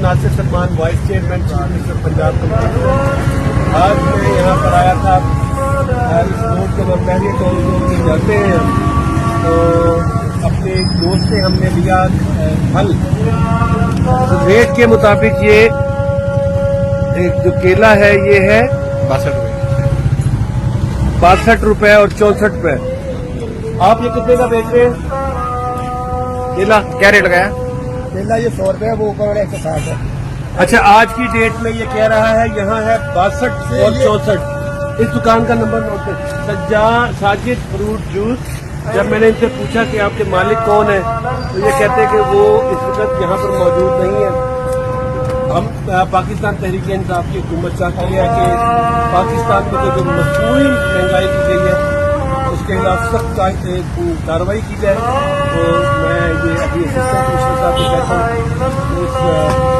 Nasir Salman, vice chairman Punjab committee. आज मैं यहाँ पर आया था, इस रोड को हम पहले टोल रोड से जाते हैं, तो अपने एक दोस्त से हमने लिया फल। तो रेट के मुताबिक ये एक जो केला है ये है 62 और 64 आप ये कितने का बेच रहे हैं? केला क्या रेट लगाया? केला ये 100 रुपये, वो ऊपर वाला 160 है। अच्छा, आज की डेट में ये कह रहा है यहाँ है 62 और 64। इस दुकान का नंबर नोट कर। Sajid fruit juice. जब मैंने इनसे पूछा कि आपके मालिक कौन है, तो ये कहते हैं कि वो इस वक्त यहाँ पर मौजूद नहीं है। हम पाकिस्तान तहरीक इंसाफ की हुकूमत चाहती है कि पाकिस्तान में जो मसनूई महंगाई की गई है उसके खिलाफ सख्त कार्रवाई की जाए। तो मैं ये अभी असिस्टेंट कमिश्नर साहब को कहता हूँ